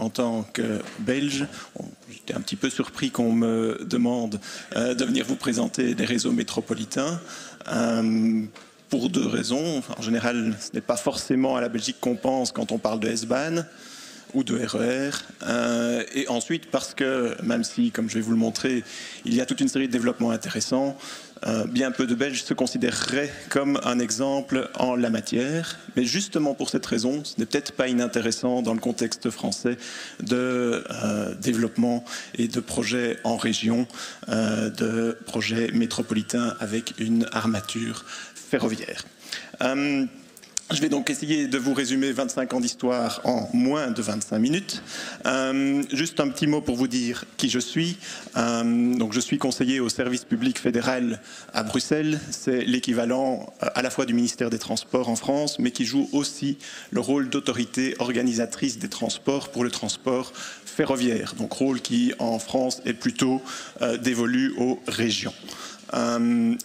en tant que Belge. J'étais un petit peu surpris qu'on me demande de venir vous présenter des réseaux métropolitains. Pour deux raisons. En général, ce n'est pas forcément à la Belgique qu'on pense quand on parle de S-Bahn ou de RER. Et ensuite, parce que, même si, comme je vais vous le montrer, il y a toute une série de développements intéressants, bien peu de Belges se considéreraient comme un exemple en la matière. Mais justement pour cette raison, ce n'est peut-être pas inintéressant dans le contexte français de développement et de projets en région, de projets métropolitains avec une armature ferroviaire. Je vais donc essayer de vous résumer 25 ans d'histoire en moins de 25 minutes. Juste un petit mot pour vous dire qui je suis. Donc je suis conseiller au service public fédéral à Bruxelles. C'est l'équivalent à la fois du ministère des Transports en France, mais qui joue aussi le rôle d'autorité organisatrice des transports pour le transport ferroviaire. Donc rôle qui en France est plutôt dévolu aux régions.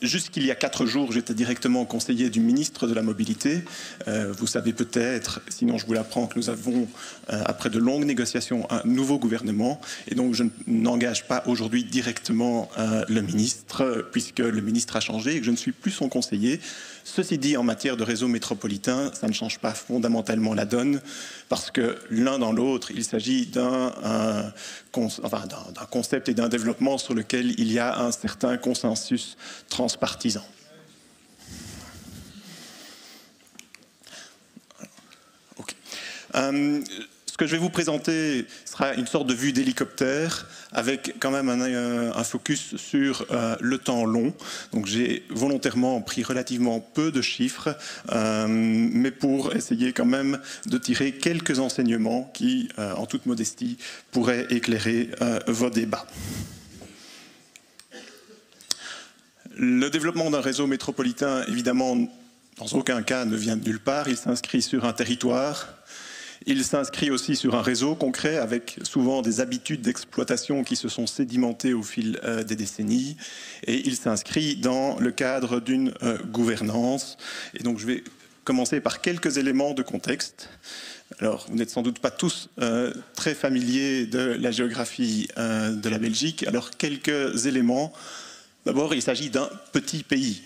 Jusqu'il y a 4 jours, j'étais directement conseiller du ministre de la Mobilité. Vous savez peut-être, sinon je vous l'apprends, que nous avons, après de longues négociations, un nouveau gouvernement. Et donc je n'engage pas aujourd'hui directement le ministre, puisque le ministre a changé et que je ne suis plus son conseiller. Ceci dit, en matière de réseau métropolitain, ça ne change pas fondamentalement la donne, parce que l'un dans l'autre, il s'agit d'un concept et d'un développement sur lequel il y a un certain consensus transpartisan. Okay. Ce que je vais vous présenter sera une sorte de vue d'hélicoptère avec quand même un focus sur le temps long. Donc j'ai volontairement pris relativement peu de chiffres, mais pour essayer quand même de tirer quelques enseignements qui, en toute modestie, pourraient éclairer vos débats. Le développement d'un réseau métropolitain, évidemment, dans aucun cas ne vient de nulle part. Il s'inscrit sur un territoire. Il s'inscrit aussi sur un réseau concret avec souvent des habitudes d'exploitation qui se sont sédimentées au fil des décennies. Et il s'inscrit dans le cadre d'une gouvernance. Et donc je vais commencer par quelques éléments de contexte. Alors, vous n'êtes sans doute pas tous très familiers de la géographie de la Belgique. Alors, quelques éléments. D'abord, il s'agit d'un petit pays.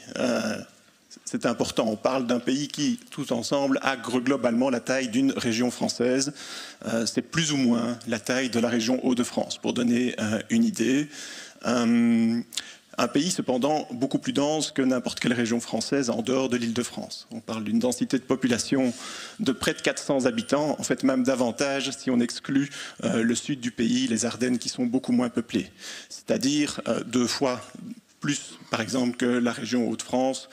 C'est important, on parle d'un pays qui, tout ensemble, a globalement la taille d'une région française. C'est plus ou moins la taille de la région Hauts-de-France, pour donner une idée. Un pays, cependant, beaucoup plus dense que n'importe quelle région française en dehors de l'Île-de-France. On parle d'une densité de population de près de 400 habitants, en fait même davantage si on exclut le sud du pays, les Ardennes, qui sont beaucoup moins peuplées. C'est-à-dire 2 fois plus, par exemple, que la région Hauts-de-France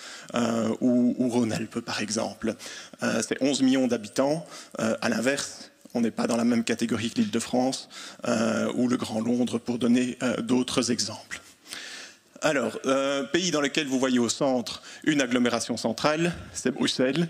ou Rhône-Alpes, par exemple. C'est 11 millions d'habitants. À l'inverse, on n'est pas dans la même catégorie que l'Île-de-France ou le Grand Londres, pour donner d'autres exemples. Alors, pays dans lequel vous voyez au centre une agglomération centrale, c'est Bruxelles,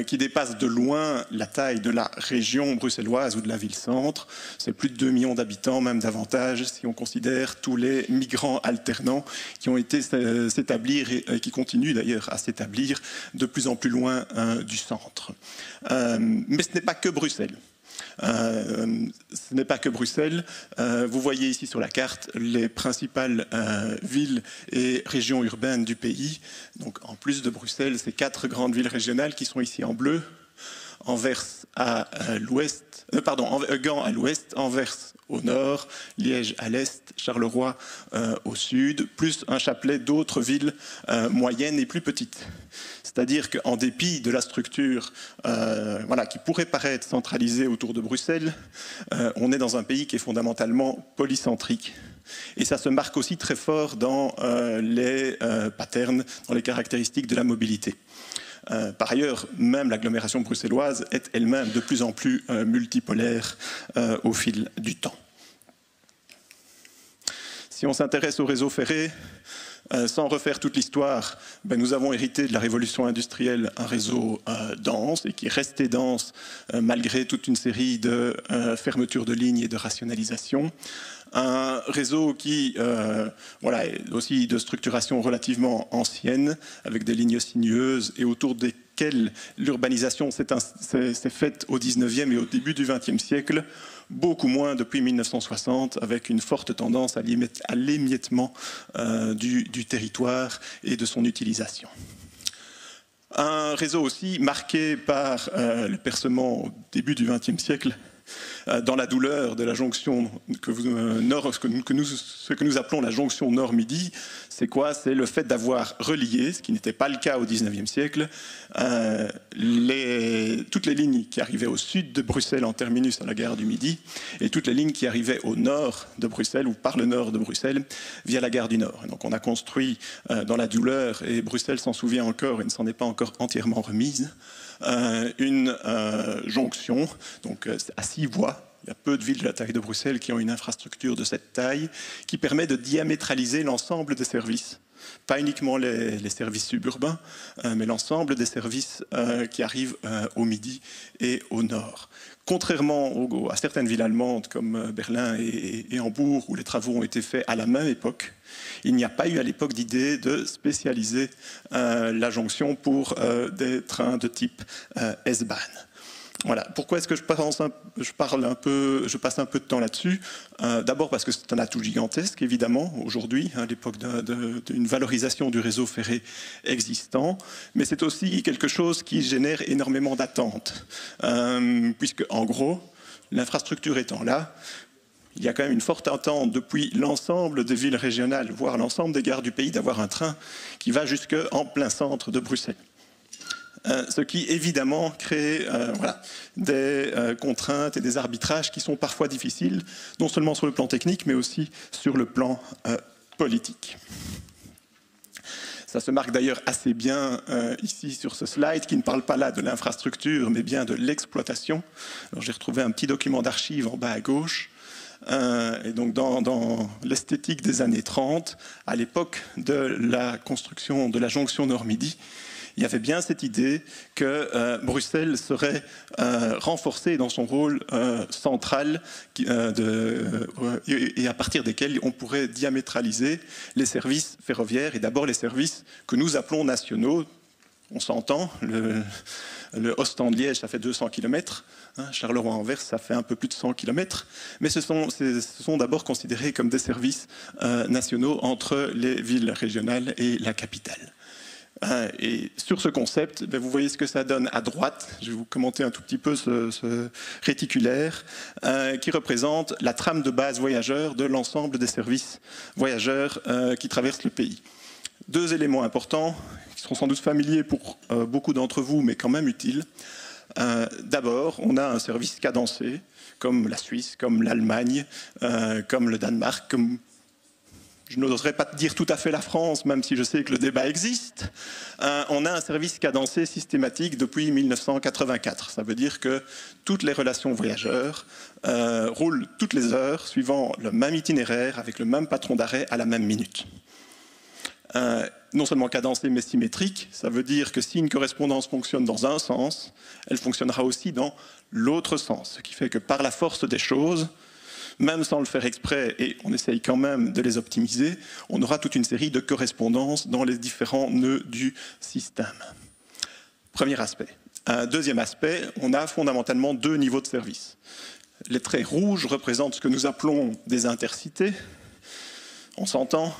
qui dépasse de loin la taille de la région bruxelloise ou de la ville-centre. C'est plus de 2 millions d'habitants, même davantage, si on considère tous les migrants alternants qui ont été s'établir et qui continuent d'ailleurs à s'établir de plus en plus loin du centre. Mais ce n'est pas que Bruxelles. Ce n'est pas que Bruxelles. Vous voyez ici sur la carte les principales villes et régions urbaines du pays. Donc, en plus de Bruxelles, ces 4 grandes villes régionales qui sont ici en bleu. Anvers à l'ouest, Gand à l'ouest, Anvers au nord, Liège à l'est, Charleroi au sud, plus un chapelet d'autres villes moyennes et plus petites. C'est-à-dire qu'en dépit de la structure qui pourrait paraître centralisée autour de Bruxelles, on est dans un pays qui est fondamentalement polycentrique. Et ça se marque aussi très fort dans les patterns, dans les caractéristiques de la mobilité. Par ailleurs, même l'agglomération bruxelloise est elle-même de plus en plus multipolaire au fil du temps. Si on s'intéresse au réseau ferré, sans refaire toute l'histoire, nous avons hérité de la révolution industrielle un réseau dense et qui est resté dense malgré toute une série de fermetures de lignes et de rationalisation. Un réseau qui est aussi de structuration relativement ancienne, avec des lignes sinueuses et autour desquelles l'urbanisation s'est faite au 19e et au début du 20e siècle beaucoup moins depuis 1960, avec une forte tendance à l'émiettement du territoire et de son utilisation. Un réseau aussi marqué par le percement au début du XXe siècle dans la douleur de la jonction ce que nous appelons la jonction nord-midi. C'est quoi? C'est le fait d'avoir relié, ce qui n'était pas le cas au XIXe siècle, toutes les lignes qui arrivaient au sud de Bruxelles en terminus à la gare du Midi et toutes les lignes qui arrivaient au nord de Bruxelles ou par le nord de Bruxelles via la gare du Nord. Et donc on a construit dans la douleur, et Bruxelles s'en souvient encore et ne s'en est pas encore entièrement remise, une jonction donc à 6 voies. Il y a peu de villes de la taille de Bruxelles qui ont une infrastructure de cette taille qui permet de diamétraliser l'ensemble des services. Pas uniquement les services suburbains, mais l'ensemble des services qui arrivent au Midi et au Nord. Contrairement à certaines villes allemandes comme Berlin et Hambourg, où les travaux ont été faits à la même époque, il n'y a pas eu à l'époque d'idée de spécialiser la jonction pour des trains de type S-Bahn. Voilà. Pourquoi est-ce que je passe un peu de temps là-dessus? D'abord parce que c'est un atout gigantesque, évidemment, aujourd'hui, à l'époque d'une valorisation du réseau ferré existant, mais c'est aussi quelque chose qui génère énormément d'attentes, puisque, en gros, l'infrastructure étant là, il y a quand même une forte attente depuis l'ensemble des villes régionales, voire l'ensemble des gares du pays, d'avoir un train qui va jusqu'en plein centre de Bruxelles. Ce qui évidemment crée des contraintes et des arbitrages qui sont parfois difficiles, non seulement sur le plan technique, mais aussi sur le plan politique. Ça se marque d'ailleurs assez bien ici sur ce slide, qui ne parle pas là de l'infrastructure, mais bien de l'exploitation. Alors j'ai retrouvé un petit document d'archives en bas à gauche. Et donc dans l'esthétique des années 30, à l'époque de la construction de la jonction Nord-Midi, il y avait bien cette idée que Bruxelles serait renforcée dans son rôle central et à partir desquels on pourrait diamétraliser les services ferroviaires et d'abord les services que nous appelons nationaux. On s'entend, le Ostende-Liège, ça fait 200 km, Charleroi-Anvers, ça fait un peu plus de 100 km, mais ce sont d'abord considérés comme des services nationaux entre les villes régionales et la capitale. Et sur ce concept, vous voyez ce que ça donne à droite. Je vais vous commenter un tout petit peu ce réticulaire qui représente la trame de base voyageurs de l'ensemble des services voyageurs qui traversent le pays. Deux éléments importants qui seront sans doute familiers pour beaucoup d'entre vous, mais quand même utiles. D'abord, on a un service cadencé, comme la Suisse, comme l'Allemagne, comme le Danemark, comme je n'oserais pas dire tout à fait la France, même si je sais que le débat existe. On a un service cadencé systématique depuis 1984. Ça veut dire que toutes les relations voyageurs roulent toutes les heures, suivant le même itinéraire, avec le même patron d'arrêt à la même minute. Non seulement cadencé, mais symétrique. Ça veut dire que si une correspondance fonctionne dans un sens, elle fonctionnera aussi dans l'autre sens. Ce qui fait que par la force des choses, même sans le faire exprès, et on essaye quand même de les optimiser, on aura toute une série de correspondances dans les différents nœuds du système. Premier aspect. Deuxième aspect, on a fondamentalement deux niveaux de service. Les traits rouges représentent ce que nous appelons des intercités. On s'entend,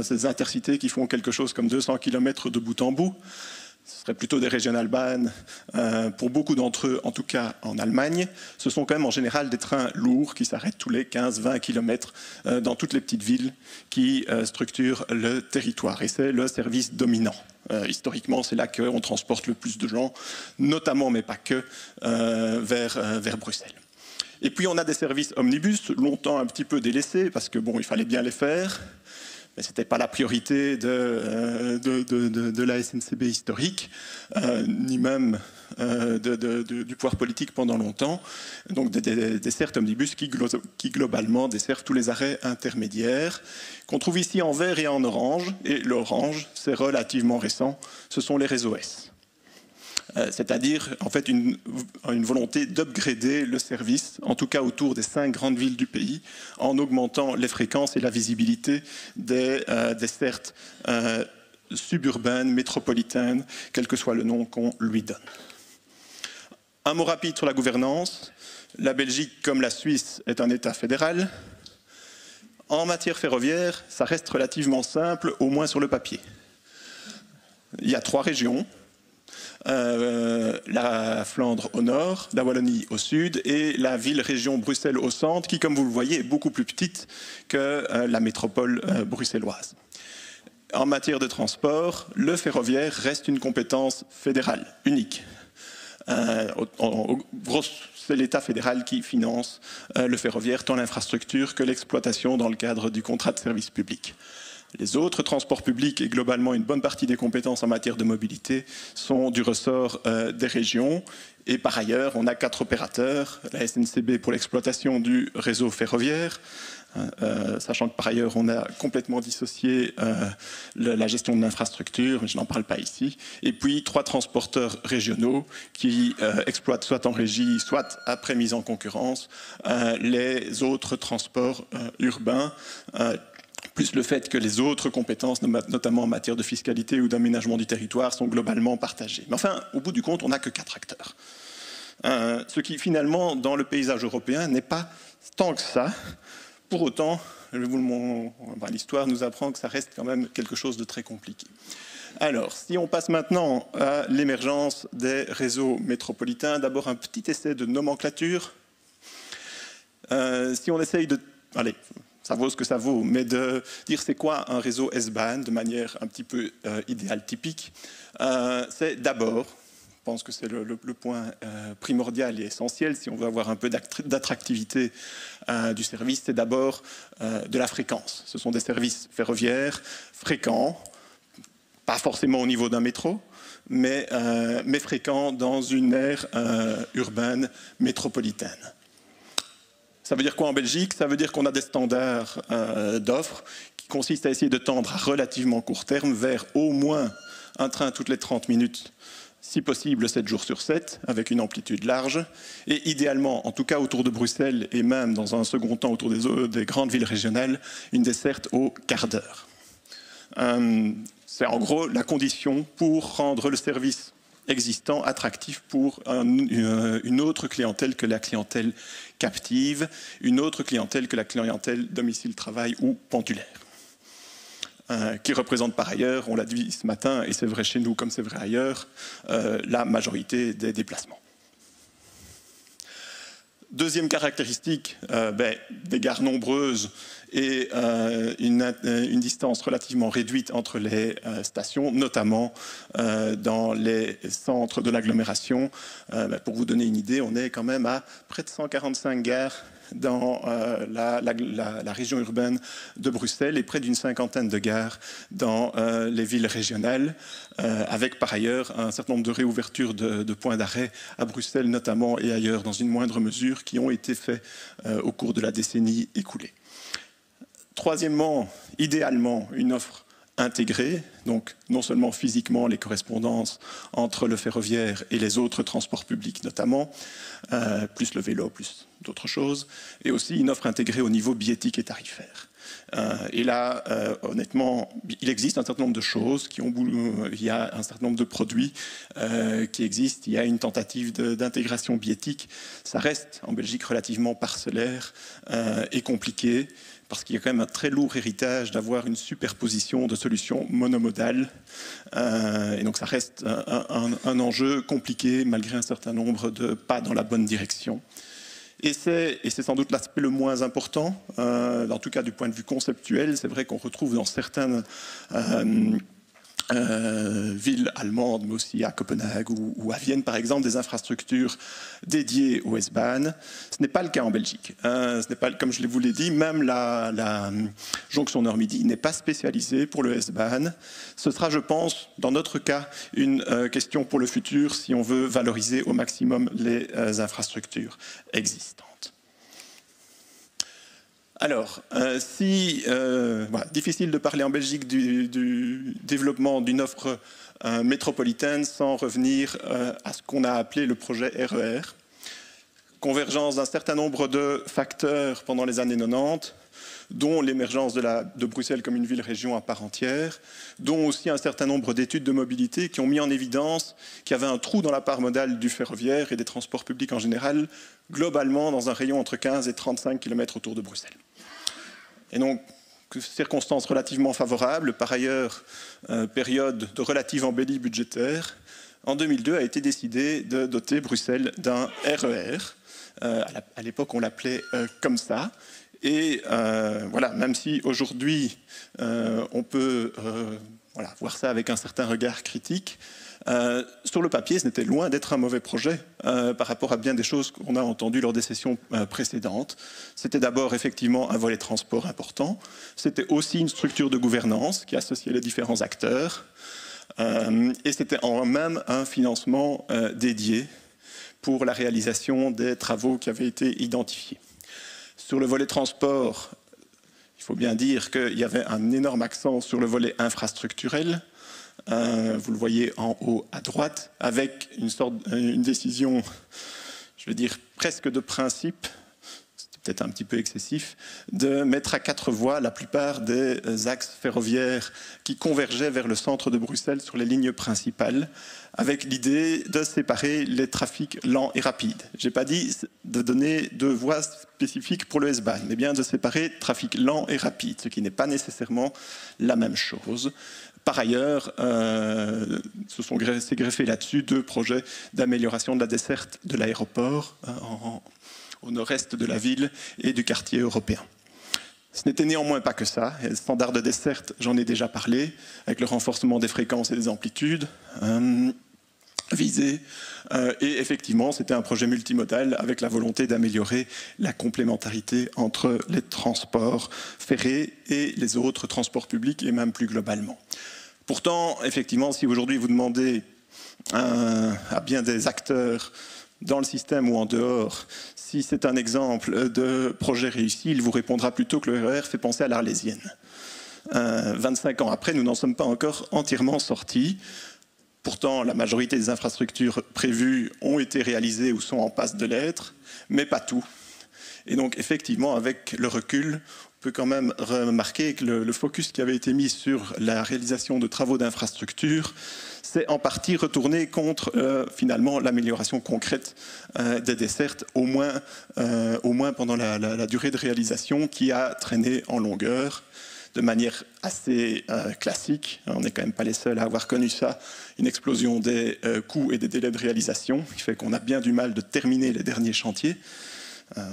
ces intercités qui font quelque chose comme 200 km de bout en bout. Ce serait plutôt des Regionalbahn, pour beaucoup d'entre eux, en tout cas en Allemagne. Ce sont quand même en général des trains lourds qui s'arrêtent tous les 15-20 km dans toutes les petites villes qui structurent le territoire. Et c'est le service dominant. Historiquement, c'est là qu'on transporte le plus de gens, notamment, mais pas que, vers Bruxelles. Et puis on a des services omnibus, longtemps un petit peu délaissés, parce que bon, il fallait bien les faire. Mais ce n'était pas la priorité de la SNCB historique, ni même du pouvoir politique pendant longtemps. Donc des dessertes omnibus qui globalement desservent tous les arrêts intermédiaires, qu'on trouve ici en vert et en orange. Et l'orange, c'est relativement récent, ce sont les réseaux S. C'est-à-dire en fait une volonté d'upgrader le service, en tout cas autour des 5 grandes villes du pays, en augmentant les fréquences et la visibilité des dessertes suburbaines, métropolitaines, quel que soit le nom qu'on lui donne. Un mot rapide sur la gouvernance. La Belgique, comme la Suisse, est un État fédéral. En matière ferroviaire, ça reste relativement simple, au moins sur le papier. Il y a 3 régions. La Flandre au nord, la Wallonie au sud et la ville-région Bruxelles au centre qui, comme vous le voyez, est beaucoup plus petite que la métropole bruxelloise. En matière de transport, le ferroviaire reste une compétence fédérale, unique. C'est l'État fédéral qui finance le ferroviaire, tant l'infrastructure que l'exploitation dans le cadre du contrat de service public. Les autres transports publics et globalement une bonne partie des compétences en matière de mobilité sont du ressort des régions. Et par ailleurs, on a 4 opérateurs, la SNCB pour l'exploitation du réseau ferroviaire, sachant que par ailleurs on a complètement dissocié la gestion de l'infrastructure, mais je n'en parle pas ici. Et puis 3 transporteurs régionaux qui exploitent soit en régie, soit après mise en concurrence, les autres transports urbains, plus le fait que les autres compétences, notamment en matière de fiscalité ou d'aménagement du territoire, sont globalement partagées. Mais enfin, au bout du compte, on n'a que 4 acteurs. Ce qui, finalement, dans le paysage européen, n'est pas tant que ça. Pour autant, l'histoire nous apprend que ça reste quand même quelque chose de très compliqué. Alors, si on passe maintenant à l'émergence des réseaux métropolitains, d'abord un petit essai de nomenclature. Si on essaye de... Allez, ça vaut ce que ça vaut, mais de dire c'est quoi un réseau S-band de manière un petit peu idéale, typique, c'est d'abord, je pense que c'est le point primordial et essentiel si on veut avoir un peu d'attractivité du service, c'est d'abord de la fréquence. Ce sont des services ferroviaires fréquents, pas forcément au niveau d'un métro, mais fréquents dans une aire urbaine métropolitaine. Ça veut dire quoi en Belgique? Ça veut dire qu'on a des standards d'offres qui consistent à essayer de tendre à relativement court terme vers au moins un train toutes les 30 minutes, si possible 7 jours sur 7, avec une amplitude large, et idéalement, en tout cas autour de Bruxelles, et même dans un second temps autour des grandes villes régionales, une desserte au quart d'heure. C'est en gros la condition pour rendre le service existant attractif pour une autre clientèle que la clientèle captive, une autre clientèle que la clientèle domicile-travail ou pendulaire, qui représente par ailleurs, on l'a dit ce matin, et c'est vrai chez nous comme c'est vrai ailleurs, la majorité des déplacements. Deuxième caractéristique, des gares nombreuses et une distance relativement réduite entre les stations, notamment dans les centres de l'agglomération. Pour vous donner une idée, on est quand même à près de 145 gares dans la région urbaine de Bruxelles et près d'une 50aine de gares dans les villes régionales, avec par ailleurs un certain nombre de réouvertures de points d'arrêt à Bruxelles notamment et ailleurs dans une moindre mesure qui ont été faits au cours de la décennie écoulée. Troisièmement, idéalement, une offre intégrée, donc non seulement physiquement les correspondances entre le ferroviaire et les autres transports publics notamment, plus le vélo, plus d'autres choses, et aussi une offre intégrée au niveau billettique et tarifaire. Et là, honnêtement, il existe un certain nombre de choses, il y a un certain nombre de produits qui existent, il y a une tentative d'intégration billettique, ça reste en Belgique relativement parcellaire et compliqué, parce qu'il y a quand même un très lourd héritage d'avoir une superposition de solutions monomodales. Et donc ça reste un enjeu compliqué malgré un certain nombre de pas dans la bonne direction. Et c'est sans doute l'aspect le moins important, en tout cas du point de vue conceptuel. C'est vrai qu'on retrouve dans certaines villes allemandes, mais aussi à Copenhague ou à Vienne, par exemple, des infrastructures dédiées au S-Bahn. Ce n'est pas le cas en Belgique. Ce n'est pas, comme je vous l'ai dit, même la jonction Nord-Midi n'est pas spécialisée pour le S-Bahn. Ce sera, je pense, dans notre cas, une question pour le futur si on veut valoriser au maximum les infrastructures existantes. Alors, voilà, difficile de parler en Belgique du développement d'une offre métropolitaine sans revenir à ce qu'on a appelé le projet RER. Convergence d'un certain nombre de facteurs pendant les années 90, dont l'émergence de Bruxelles comme une ville-région à part entière, dont aussi un certain nombre d'études de mobilité qui ont mis en évidence qu'il y avait un trou dans la part modale du ferroviaire et des transports publics en général, globalement dans un rayon entre 15 et 35 km autour de Bruxelles. Et donc, circonstances relativement favorables, par ailleurs, période de relative embellie budgétaire, en 2002 a été décidé de doter Bruxelles d'un RER. À l'époque, on l'appelait comme ça. Et voilà, même si aujourd'hui, on peut voir ça avec un certain regard critique, sur le papier, ce n'était loin d'être un mauvais projet par rapport à bien des choses qu'on a entendues lors des sessions précédentes. C'était d'abord effectivement un volet transport important. C'était aussi une structure de gouvernance qui associait les différents acteurs. Et c'était en même un financement dédié pour la réalisation des travaux qui avaient été identifiés. Sur le volet transport, il faut bien dire qu'il y avait un énorme accent sur le volet infrastructurel. Vous le voyez en haut à droite, avec une décision, je veux dire, presque de principe, c'est peut-être un petit peu excessif, de mettre à 4 voies la plupart des axes ferroviaires qui convergeaient vers le centre de Bruxelles sur les lignes principales, avec l'idée de séparer les trafics lents et rapides. Je n'ai pas dit de donner 2 voies spécifiques pour le S-Bahn, mais bien de séparer trafic lent et rapide, ce qui n'est pas nécessairement la même chose. Par ailleurs, s'est greffé là-dessus 2 projets d'amélioration de la desserte de l'aéroport au nord-est de la ville et du quartier européen. Ce n'était néanmoins pas que ça. Les standards de desserte, j'en ai déjà parlé, avec le renforcement des fréquences et des amplitudes visées. Et effectivement, c'était un projet multimodal avec la volonté d'améliorer la complémentarité entre les transports ferrés et les autres transports publics, et même plus globalement. Pourtant, effectivement, si aujourd'hui vous demandez à bien des acteurs dans le système ou en dehors, si c'est un exemple de projet réussi, il vous répondra plutôt que le RER fait penser à l'Arlésienne. 25 ans après, nous n'en sommes pas encore entièrement sortis. Pourtant, la majorité des infrastructures prévues ont été réalisées ou sont en passe de l'être, mais pas tout. Et donc, effectivement, avec le recul, on peut quand même remarquer que le focus qui avait été mis sur la réalisation de travaux d'infrastructure s'est en partie retourné contre finalement l'amélioration concrète des dessertes, au moins pendant la durée de réalisation qui a traîné en longueur de manière assez classique. On n'est quand même pas les seuls à avoir connu ça, une explosion des coûts et des délais de réalisation qui fait qu'on a bien du mal de terminer les derniers chantiers.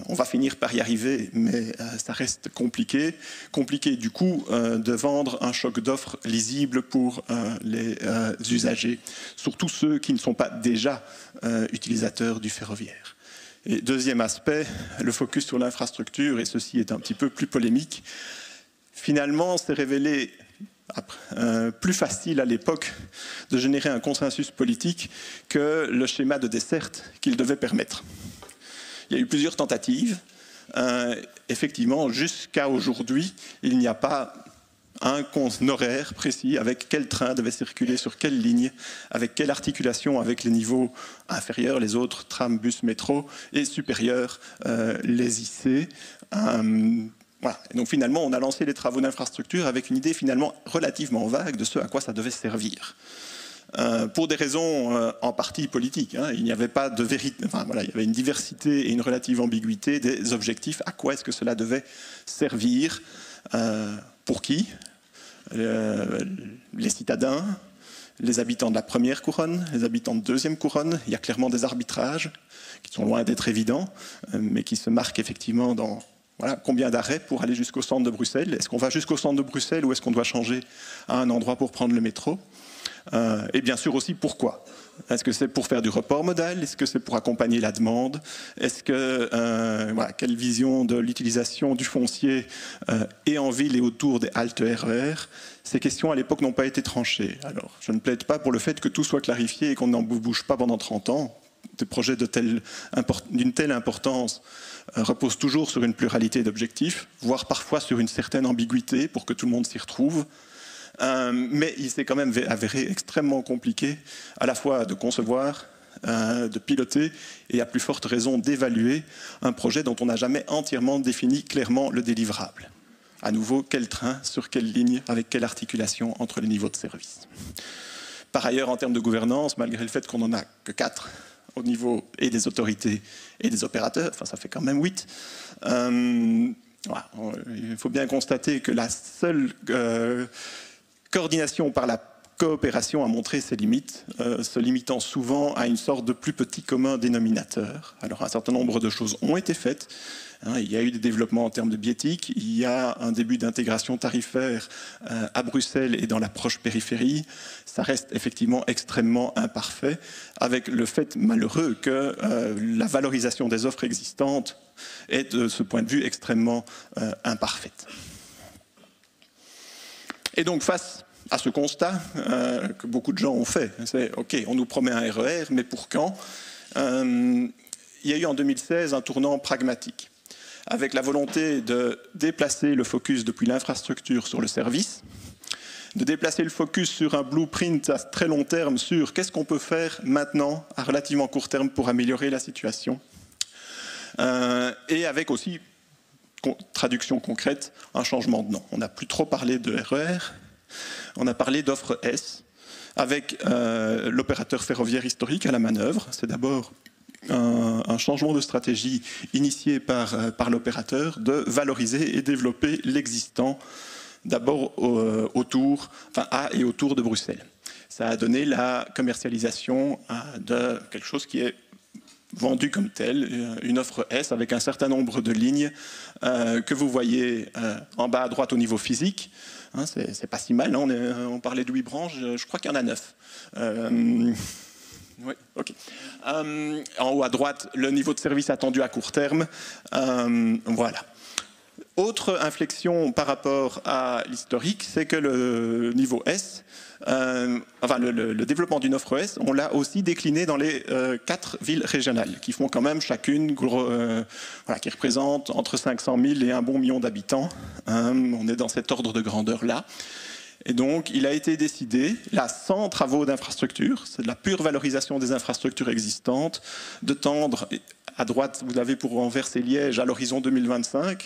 On va finir par y arriver, mais ça reste compliqué. Compliqué du coup de vendre un choc d'offres lisible pour les usagers, surtout ceux qui ne sont pas déjà utilisateurs du ferroviaire. Et deuxième aspect, le focus sur l'infrastructure, et ceci est un petit peu plus polémique, finalement s'est révélé plus facile à l'époque de générer un consensus politique que le schéma de desserte qu'il devait permettre. Il y a eu plusieurs tentatives. Effectivement, jusqu'à aujourd'hui, il n'y a pas un horaire précis avec quel train devait circuler sur quelle ligne, avec quelle articulation avec les niveaux inférieurs, les autres trams, bus, métro, et supérieurs, les IC. Voilà. Et donc finalement, on a lancé les travaux d'infrastructure avec une idée finalement relativement vague de ce à quoi ça devait servir. Pour des raisons en partie politiques. Hein. Il n'y avait pas de vérité. Enfin, voilà, il y avait une diversité et une relative ambiguïté des objectifs. À quoi est-ce que cela devait servir? Pour qui? Les citadins, les habitants de la première couronne, les habitants de deuxième couronne. Il y a clairement des arbitrages qui sont loin d'être évidents, mais qui se marquent effectivement dans combien d'arrêts pour aller jusqu'au centre de Bruxelles. Est-ce qu'on va jusqu'au centre de Bruxelles ou est-ce qu'on doit changer à un endroit pour prendre le métro? Et bien sûr aussi pourquoi. Est-ce que c'est pour faire du report modal? Est-ce que c'est pour accompagner la demande? Est-ce que quelle vision de l'utilisation du foncier et en ville et autour des haltes RER? Ces questions à l'époque n'ont pas été tranchées. Alors, je ne plaide pas pour le fait que tout soit clarifié et qu'on n'en bouge pas pendant 30 ans. Des projets d'une telle importance reposent toujours sur une pluralité d'objectifs, voire parfois sur une certaine ambiguïté pour que tout le monde s'y retrouve. Mais il s'est quand même avéré extrêmement compliqué à la fois de concevoir, de piloter et à plus forte raison d'évaluer un projet dont on n'a jamais entièrement défini clairement le délivrable. À nouveau, quel train, sur quelle ligne, avec quelle articulation entre les niveaux de service. Par ailleurs, en termes de gouvernance, malgré le fait qu'on n'en a que 4 au niveau et des autorités et des opérateurs, enfin ça fait quand même 8, voilà, il faut bien constater que la seule coordination par la coopération a montré ses limites, se limitant souvent à une sorte de plus petit commun dénominateur. Alors un certain nombre de choses ont été faites. Il y a eu des développements en termes de biéthique, il y a un début d'intégration tarifaire à Bruxelles et dans la proche périphérie. Ça reste effectivement extrêmement imparfait, avec le fait malheureux que la valorisation des offres existantes est de ce point de vue extrêmement imparfaite. Et donc face à ce constat que beaucoup de gens ont fait, c'est OK, on nous promet un RER, mais pour quand? Il y a eu en 2016 un tournant pragmatique, avec la volonté de déplacer le focus depuis l'infrastructure sur le service, de déplacer le focus sur un blueprint à très long terme sur qu'est-ce qu'on peut faire maintenant, à relativement court terme, pour améliorer la situation. Et avec aussi, traduction concrète, un changement de nom. On n'a plus trop parlé de RER, on a parlé d'offre S, avec l'opérateur ferroviaire historique à la manœuvre. C'est d'abord un changement de stratégie initié par l'opérateur de valoriser et développer l'existant d'abord à et autour de Bruxelles. Ça a donné la commercialisation de quelque chose qui est vendu comme tel, une offre S avec un certain nombre de lignes que vous voyez en bas à droite au niveau physique. Hein, c'est pas si mal, hein, on parlait de 8 branches, je crois qu'il y en a 9. Oui, ok. En haut à droite, le niveau de service attendu à court terme. Voilà. Autre inflexion par rapport à l'historique, c'est que le niveau S, le développement d'une offre S, on l'a aussi décliné dans les 4 villes régionales, qui font quand même chacune, qui représentent entre 500 000 et 1 bon million d'habitants. On est dans cet ordre de grandeur-là. Et donc, il a été décidé, là, sans travaux d'infrastructure, c'est de la pure valorisation des infrastructures existantes, de tendre, à droite, vous l'avez pour Anvers et Liège, à l'horizon 2025.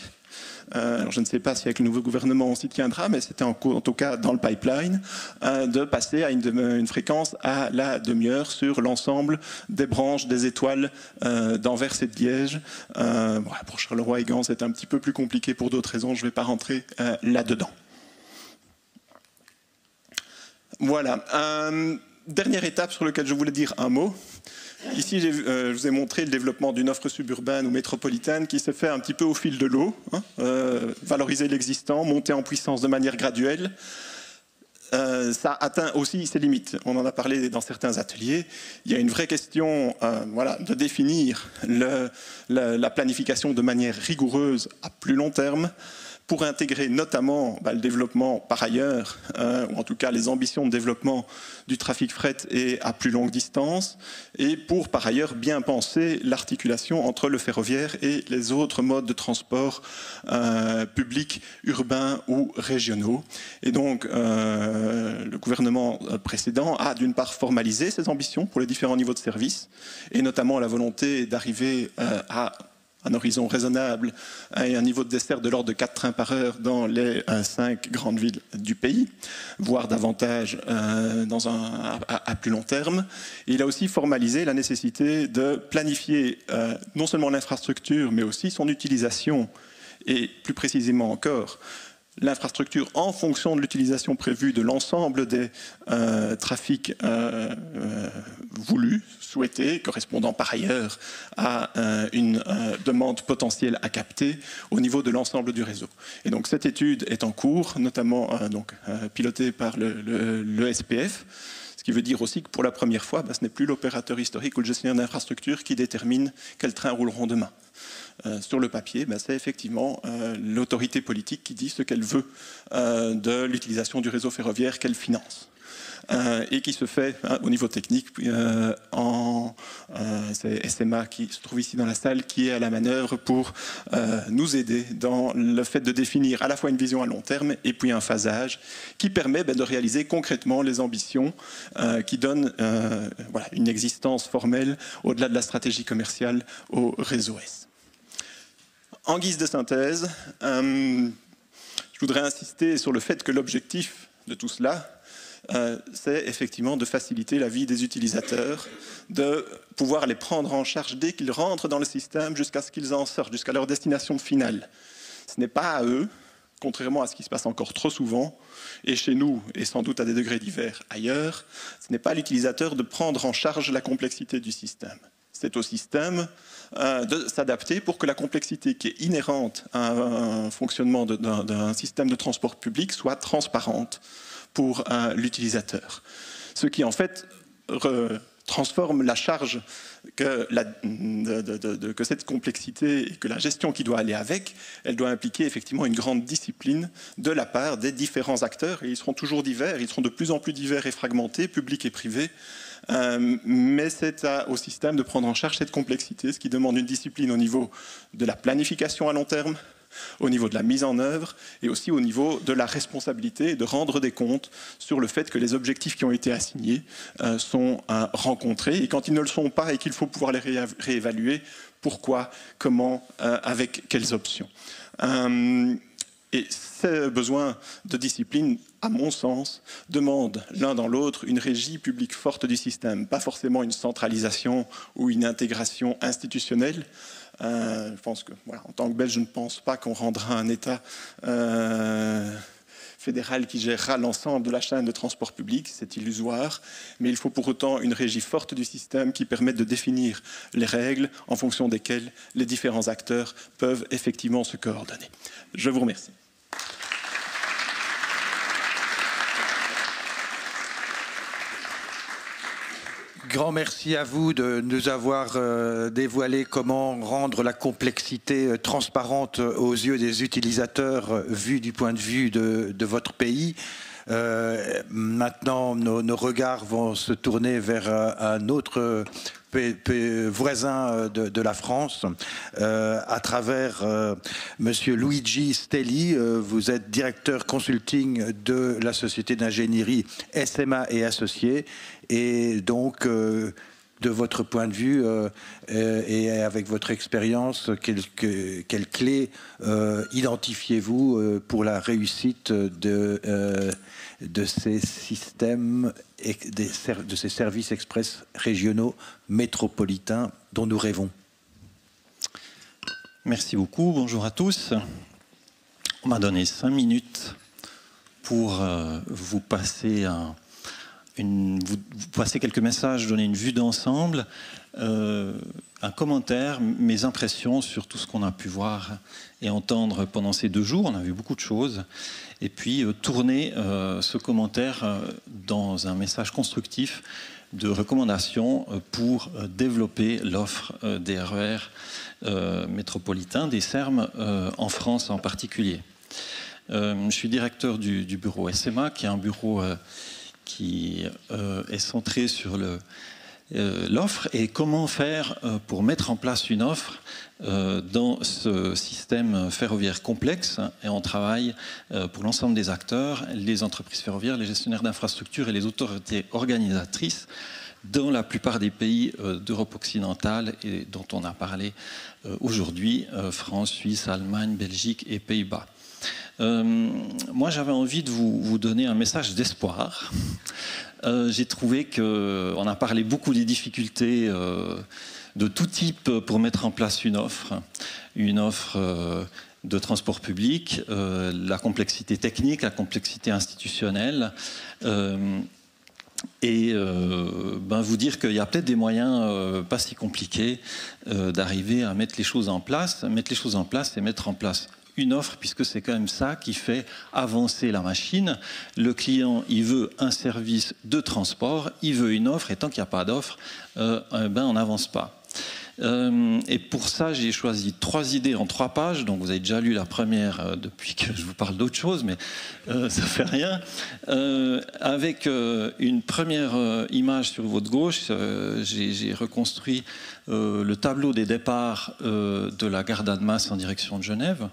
Alors je ne sais pas si avec le nouveau gouvernement on s'y tiendra, mais c'était en tout cas dans le pipeline, de passer à une fréquence à la demi-heure sur l'ensemble des branches des étoiles d'Anvers et de Liège. Pour Charleroi et Gand, c'est un petit peu plus compliqué pour d'autres raisons, je ne vais pas rentrer là-dedans. Voilà. Dernière étape sur laquelle je voulais dire un mot. Ici, je vous ai montré le développement d'une offre suburbaine ou métropolitaine qui s'est fait un petit peu au fil de l'eau. Valoriser l'existant, monter en puissance de manière graduelle. Ça atteint aussi ses limites. On en a parlé dans certains ateliers. Il y a une vraie question de définir la planification de manière rigoureuse à plus long terme, pour intégrer notamment le développement par ailleurs, ou en tout cas les ambitions de développement du trafic fret et à plus longue distance, et pour par ailleurs bien penser l'articulation entre le ferroviaire et les autres modes de transport publics, urbains ou régionaux. Et donc le gouvernement précédent a d'une part formalisé ses ambitions pour les différents niveaux de service, et notamment la volonté d'arriver à un horizon raisonnable et un niveau de dessert de l'ordre de 4 trains par heure dans les 5 grandes villes du pays, voire davantage à plus long terme. Et il a aussi formalisé la nécessité de planifier non seulement l'infrastructure, mais aussi son utilisation, et plus précisément encore, l'infrastructure en fonction de l'utilisation prévue de l'ensemble des trafics voulus, souhaités, correspondant par ailleurs à une demande potentielle à capter au niveau de l'ensemble du réseau. Et donc cette étude est en cours, notamment pilotée par le SPF, ce qui veut dire aussi que pour la première fois, ce n'est plus l'opérateur historique ou le gestionnaire d'infrastructure qui détermine quels trains rouleront demain. Sur le papier, c'est effectivement l'autorité politique qui dit ce qu'elle veut de l'utilisation du réseau ferroviaire qu'elle finance. et qui se fait au niveau technique c'est SMA qui se trouve ici dans la salle qui est à la manœuvre pour nous aider dans le fait de définir à la fois une vision à long terme et puis un phasage qui permet de réaliser concrètement les ambitions qui donnent une existence formelle au-delà de la stratégie commerciale au réseau S. En guise de synthèse, je voudrais insister sur le fait que l'objectif de tout cela, c'est effectivement de faciliter la vie des utilisateurs, de pouvoir les prendre en charge dès qu'ils rentrent dans le système jusqu'à ce qu'ils en sortent, jusqu'à leur destination finale. Ce n'est pas à eux, contrairement à ce qui se passe encore trop souvent, et chez nous, et sans doute à des degrés divers ailleurs, ce n'est pas à l'utilisateur de prendre en charge la complexité du système. C'est au système de s'adapter pour que la complexité qui est inhérente à un fonctionnement d'un système de transport public soit transparente pour l'utilisateur. Ce qui en fait transforme la charge que cette complexité et que la gestion qui doit aller avec, elle doit impliquer effectivement une grande discipline de la part des différents acteurs, et ils seront toujours divers, ils seront de plus en plus divers et fragmentés, publics et privés, mais c'est au système de prendre en charge cette complexité, ce qui demande une discipline au niveau de la planification à long terme, au niveau de la mise en œuvre et aussi au niveau de la responsabilité et de rendre des comptes sur le fait que les objectifs qui ont été assignés sont rencontrés, et quand ils ne le sont pas et qu'il faut pouvoir les réévaluer, pourquoi, comment, avec quelles options. Et ces besoins de discipline, à mon sens, demandent l'un dans l'autre une régie publique forte du système, pas forcément une centralisation ou une intégration institutionnelle. Je pense que, en tant que Belge, je ne pense pas qu'on rendra un État fédéral qui gérera l'ensemble de la chaîne de transport public, c'est illusoire, mais il faut pour autant une régie forte du système qui permette de définir les règles en fonction desquelles les différents acteurs peuvent effectivement se coordonner. Je vous remercie. Grand merci à vous de nous avoir dévoilé comment rendre la complexité transparente aux yeux des utilisateurs vus du point de vue de votre pays. Maintenant, nos regards vont se tourner vers un autre voisin de la France, à travers Monsieur Luigi Stelli. Vous êtes directeur consulting de la société d'ingénierie SMA et Associés, et donc de votre point de vue et avec votre expérience, quelles clés identifiez-vous pour la réussite de ces systèmes et de ces services express régionaux métropolitains dont nous rêvons? Merci beaucoup, bonjour à tous. On m'a donné 5 minutes pour vous passer quelques messages, donner une vue d'ensemble, un commentaire, mes impressions sur tout ce qu'on a pu voir et entendre pendant ces 2 jours. On a vu beaucoup de choses. Et puis tourner ce commentaire dans un message constructif de recommandation pour développer l'offre des RER métropolitains, des SERM en France en particulier. Je suis directeur du bureau SMA, qui est un bureau qui est centré sur l'offre et comment faire pour mettre en place une offre dans ce système ferroviaire complexe. Et on travaille pour l'ensemble des acteurs, les entreprises ferroviaires, les gestionnaires d'infrastructures et les autorités organisatrices dans la plupart des pays d'Europe occidentale et dont on a parlé aujourd'hui, France, Suisse, Allemagne, Belgique et Pays-Bas. Moi, j'avais envie de vous donner un message d'espoir. J'ai trouvé qu'on a parlé beaucoup des difficultés de tout type pour mettre en place une offre de transport public, la complexité technique, la complexité institutionnelle, et vous dire qu'il y a peut-être des moyens pas si compliqués d'arriver à mettre les choses en place. Mettre les choses en place, c'est mettre en place une offre, puisque c'est quand même ça qui fait avancer la machine. Le client, il veut un service de transport, il veut une offre, et tant qu'il n'y a pas d'offre, on n'avance pas. Et pour ça, j'ai choisi 3 idées en 3 pages. Donc vous avez déjà lu la première depuis que je vous parle d'autre chose, mais ça fait rien. Avec une première image sur votre gauche, j'ai reconstruit le tableau des départs de la gare d'Annemasse en direction de Genève.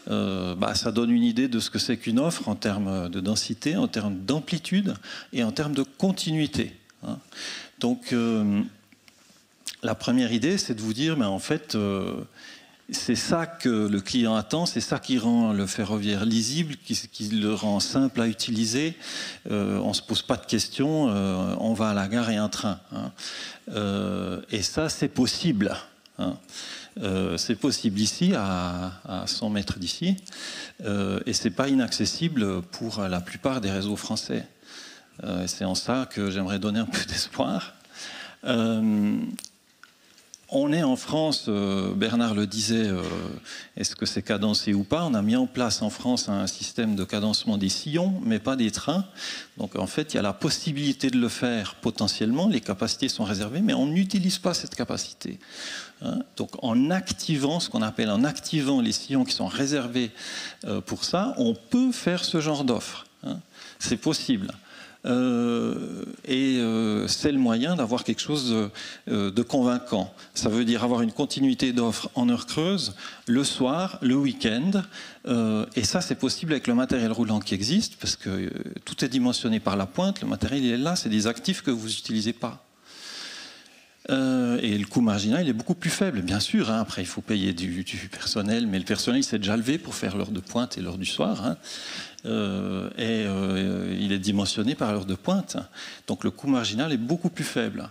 Ça donne une idée de ce que c'est qu'une offre en termes de densité, en termes d'amplitude et en termes de continuité. Hein. Donc, la première idée, c'est de vous dire, mais en fait, c'est ça que le client attend, c'est ça qui rend le ferroviaire lisible, qui le rend simple à utiliser. On ne se pose pas de questions, on va à la gare et un train. Hein. Et ça, c'est possible. Hein. C'est possible ici, à 100 mètres d'ici, et ce n'est pas inaccessible pour la plupart des réseaux français. C'est en ça que j'aimerais donner un peu d'espoir. On est en France, Bernard le disait, est-ce que c'est cadencé ou pas? On a mis en place en France un système de cadencement des sillons, mais pas des trains. Donc en fait, il y a la possibilité de le faire potentiellement, les capacités sont réservées, mais on n'utilise pas cette capacité. Hein? Donc en activant, ce qu'on appelle en activant les sillons qui sont réservés pour ça, on peut faire ce genre d'offre. Hein? C'est possible. C'est le moyen d'avoir quelque chose de convaincant. Ça veut dire avoir une continuité d'offres en heure creuse, le soir, le week-end, et ça c'est possible avec le matériel roulant qui existe, parce que tout est dimensionné par la pointe, le matériel il est là, c'est des actifs que vous n'utilisez pas. Et le coût marginal il est beaucoup plus faible, bien sûr. Hein. Après, il faut payer du personnel, mais le personnel il s'est déjà levé pour faire l'heure de pointe et l'heure du soir. Hein. Il est dimensionné par l'heure de pointe. Donc le coût marginal est beaucoup plus faible.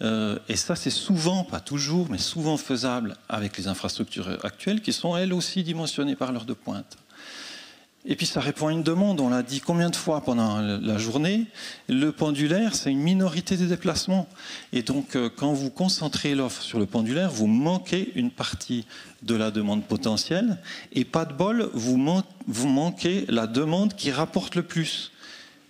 Et ça, c'est souvent, pas toujours, mais souvent faisable avec les infrastructures actuelles qui sont elles aussi dimensionnées par l'heure de pointe. Et puis ça répond à une demande, on l'a dit combien de fois pendant la journée, le pendulaire c'est une minorité des déplacements. Et donc quand vous concentrez l'offre sur le pendulaire, vous manquez une partie de la demande potentielle, et pas de bol, vous manquez la demande qui rapporte le plus.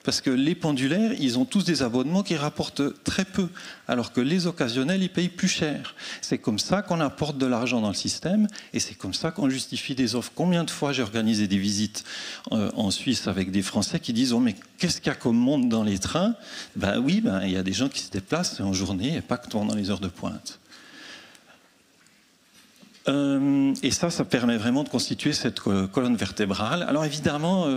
Parce que les pendulaires, ils ont tous des abonnements qui rapportent très peu, alors que les occasionnels, ils payent plus cher. C'est comme ça qu'on apporte de l'argent dans le système, et c'est comme ça qu'on justifie des offres. Combien de fois j'ai organisé des visites en Suisse avec des Français qui disent « Oh, mais qu'est-ce qu'il y a comme monde dans les trains ?» Ben oui, il y a des gens qui se déplacent en journée, et pas que pendant les heures de pointe. Et ça permet vraiment de constituer cette colonne vertébrale. Alors évidemment,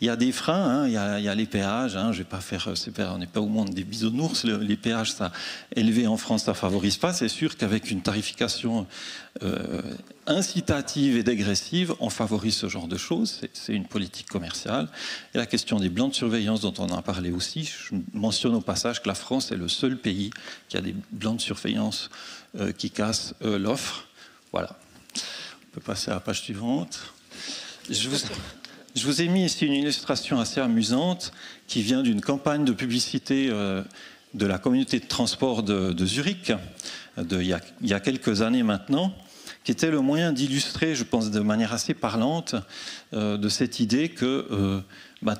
il y a des freins, hein, il y a les péages. Hein, je vais pas faire, on n'est pas au monde des bisounours. Les péages, ça élevé en France, ça favorise pas. C'est sûr qu'avec une tarification incitative et dégressive, on favorise ce genre de choses. C'est une politique commerciale. Et la question des plans de surveillance dont on a parlé aussi, je mentionne au passage que la France est le seul pays qui a des plans de surveillance qui cassent l'offre. Voilà. On peut passer à la page suivante. Je vous ai mis ici une illustration assez amusante qui vient d'une campagne de publicité de la communauté de transport de Zurich, il y a quelques années maintenant, qui était le moyen d'illustrer, je pense de manière assez parlante, de cette idée que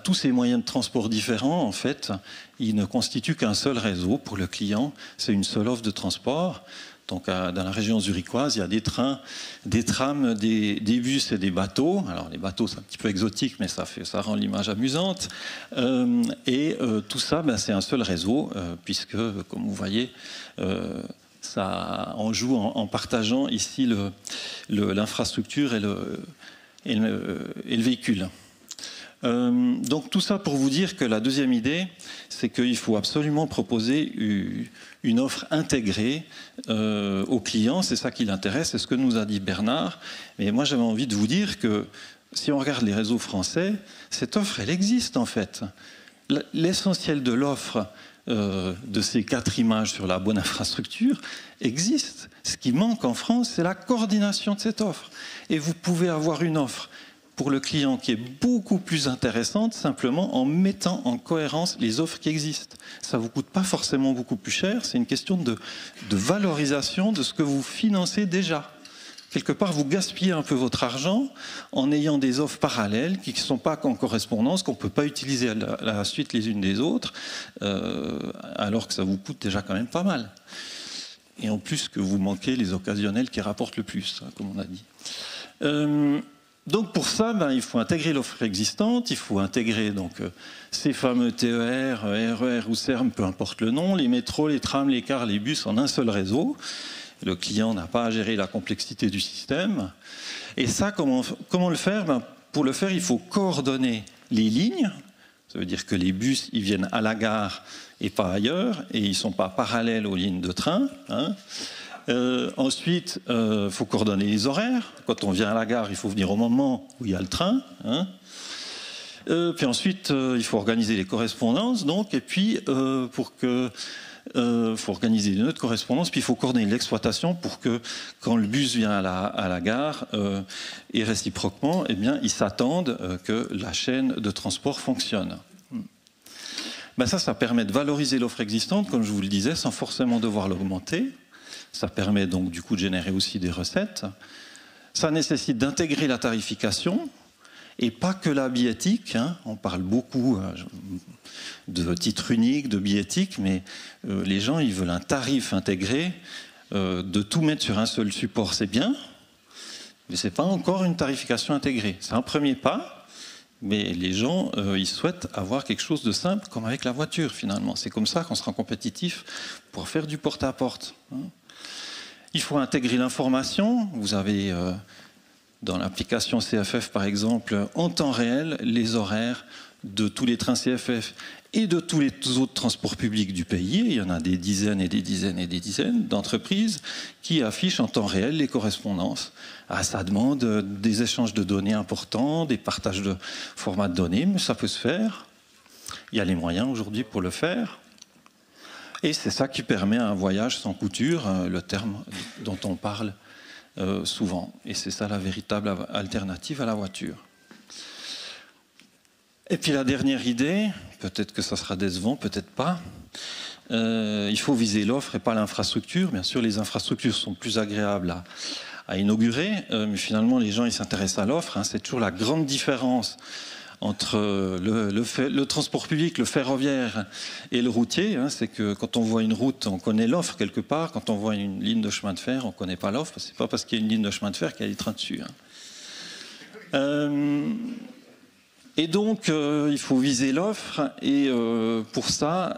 tous ces moyens de transport différents, en fait, ils ne constituent qu'un seul réseau pour le client, c'est une seule offre de transport. Donc, dans la région zurichoise, il y a des trains, des trams, des bus et des bateaux. Alors, les bateaux, c'est un petit peu exotique, mais ça rend l'image amusante. Tout ça, c'est un seul réseau, puisque, comme vous voyez, on joue en partageant ici l'infrastructure et le véhicule. Donc tout ça pour vous dire que la deuxième idée, c'est qu'il faut absolument proposer une offre intégrée aux clients. C'est ça qui l'intéresse, c'est ce que nous a dit Bernard. Mais moi j'avais envie de vous dire que si on regarde les réseaux français, cette offre elle existe en fait. L'essentiel de l'offre de ces 4 images sur la bonne infrastructure existe. Ce qui manque en France, c'est la coordination de cette offre. Et vous pouvez avoir une offre pour le client qui est beaucoup plus intéressante simplement en mettant en cohérence les offres qui existent. Ça ne vous coûte pas forcément beaucoup plus cher, c'est une question de valorisation de ce que vous financez déjà. Quelque part, vous gaspillez un peu votre argent en ayant des offres parallèles qui ne sont pas en correspondance, qu'on ne peut pas utiliser à la suite les unes des autres, alors que ça vous coûte déjà quand même pas mal. et en plus que vous manquez les occasionnels qui rapportent le plus, hein, comme on a dit. Donc pour ça, il faut intégrer l'offre existante, il faut intégrer donc, ces fameux TER, RER ou CERM, peu importe le nom, les métros, les trams, les cars, les bus en un seul réseau. Le client n'a pas à gérer la complexité du système. Et ça, comment le faire? Pour le faire, il faut coordonner les lignes. Ça veut dire que les bus, ils viennent à la gare et pas ailleurs, et ils ne sont pas parallèles aux lignes de train. Hein. Ensuite, il faut coordonner les horaires. Quand on vient à la gare, il faut venir au moment où il y a le train. Hein. Puis ensuite, il faut organiser les correspondances. Donc, et puis, faut organiser une autre correspondance, puis il faut coordonner l'exploitation pour que, quand le bus vient à la gare, et réciproquement, eh bien, ils s'attendent que la chaîne de transport fonctionne. Ça permet de valoriser l'offre existante, comme je vous le disais, sans forcément devoir l'augmenter. Ça permet donc du coup de générer aussi des recettes. Ça nécessite d'intégrer la tarification, et pas que la billettique. Hein. On parle beaucoup de titres uniques, de billettique, mais les gens, ils veulent un tarif intégré. De tout mettre sur un seul support, c'est bien, mais ce n'est pas encore une tarification intégrée. C'est un premier pas, mais les gens, ils souhaitent avoir quelque chose de simple, comme avec la voiture, finalement. C'est comme ça qu'on sera compétitif pour faire du porte-à-porte. Hein. Il faut intégrer l'information. Vous avez, dans l'application CFF, par exemple, en temps réel, les horaires de tous les trains CFF et de tous les autres transports publics du pays. Il y en a des dizaines et des dizaines et des dizaines d'entreprises qui affichent en temps réel les correspondances. Ça demande des échanges de données importants, des partages de formats de données, mais ça peut se faire. Il y a les moyens aujourd'hui pour le faire. Et c'est ça qui permet un voyage sans couture, le terme dont on parle souvent. Et c'est ça la véritable alternative à la voiture. Et puis la dernière idée, peut-être que ça sera décevant, peut-être pas, il faut viser l'offre et pas l'infrastructure. Bien sûr, les infrastructures sont plus agréables à inaugurer, mais finalement, les gens ils s'intéressent à l'offre. Hein. C'est toujours la grande différence entre le transport public, le ferroviaire et le routier. Hein. C'est que quand on voit une route, on connaît l'offre quelque part. Quand on voit une ligne de chemin de fer, on ne connaît pas l'offre. C'est pas parce qu'il y a une ligne de chemin de fer qu'il y a des trains dessus. Hein. Et donc, il faut viser l'offre, et pour ça,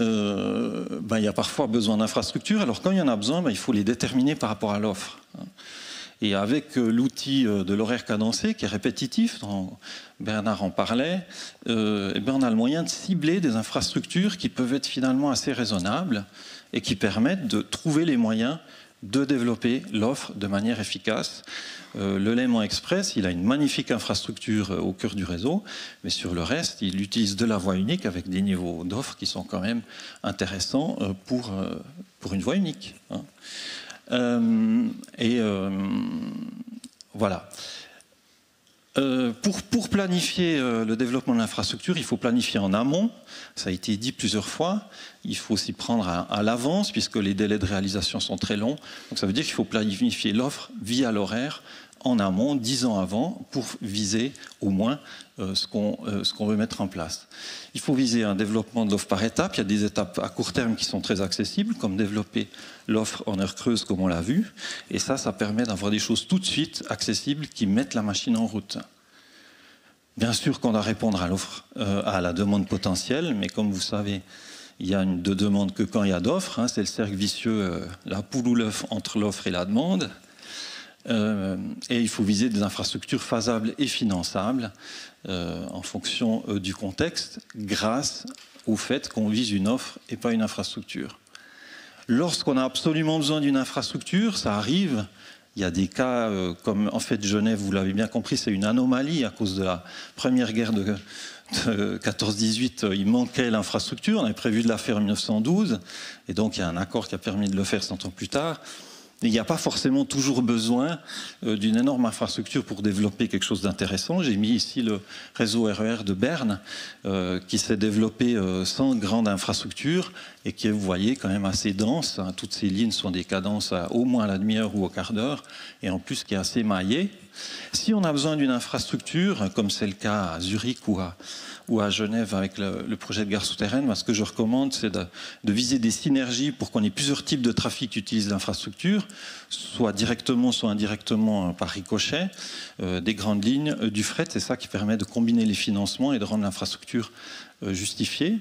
il y a parfois besoin d'infrastructures. Alors, quand il y en a besoin, il faut les déterminer par rapport à l'offre. Et avec l'outil de l'horaire cadencé, qui est répétitif, dont Bernard en parlait, on a le moyen de cibler des infrastructures qui peuvent être finalement assez raisonnables et qui permettent de trouver les moyens de développer l'offre de manière efficace. Le Léman Express, il a une magnifique infrastructure au cœur du réseau, mais sur le reste, il utilise de la voie unique avec des niveaux d'offres qui sont quand même intéressants pour une voie unique. Hein. Voilà. Pour planifier le développement de l'infrastructure, il faut planifier en amont. Ça a été dit plusieurs fois. Il faut s'y prendre à l'avance, puisque les délais de réalisation sont très longs. Donc ça veut dire qu'il faut planifier l'offre via l'horaire en amont, 10 ans avant, pour viser au moins ce qu'on veut mettre en place. Il faut viser un développement de l'offre par étapes. Il y a des étapes à court terme qui sont très accessibles, comme développer l'offre en heure creuse, comme on l'a vu. Et ça permet d'avoir des choses tout de suite accessibles qui mettent la machine en route. Bien sûr qu'on doit répondre à l'offre, à la demande potentielle, mais comme vous savez, il y a de demande que quand il y a d'offres. Hein, c'est le cercle vicieux, la poule ou l'œuf entre l'offre et la demande. Et il faut viser des infrastructures fasables et finançables en fonction du contexte, grâce au fait qu'on vise une offre et pas une infrastructure. Lorsqu'on a absolument besoin d'une infrastructure, ça arrive. Il y a des cas comme en fait Genève, vous l'avez bien compris, c'est une anomalie à cause de la première guerre de 14-18. Il manquait l'infrastructure, on avait prévu de la faire en 1912, et donc il y a un accord qui a permis de le faire 100 ans plus tard. Il n'y a pas forcément toujours besoin d'une énorme infrastructure pour développer quelque chose d'intéressant. J'ai mis ici le réseau RER de Berne qui s'est développé sans grande infrastructure et qui est, vous voyez, quand même assez dense. Toutes ces lignes sont des cadences au moins à la demi-heure ou au quart d'heure et en plus qui est assez maillé. Si on a besoin d'une infrastructure, comme c'est le cas à Zurich ou à Genève avec le projet de gare souterraine, ce que je recommande, c'est de viser des synergies pour qu'on ait plusieurs types de trafic qui utilisent l'infrastructure, soit directement, soit indirectement par ricochet, des grandes lignes, du fret. C'est ça qui permet de combiner les financements et de rendre l'infrastructure justifiée.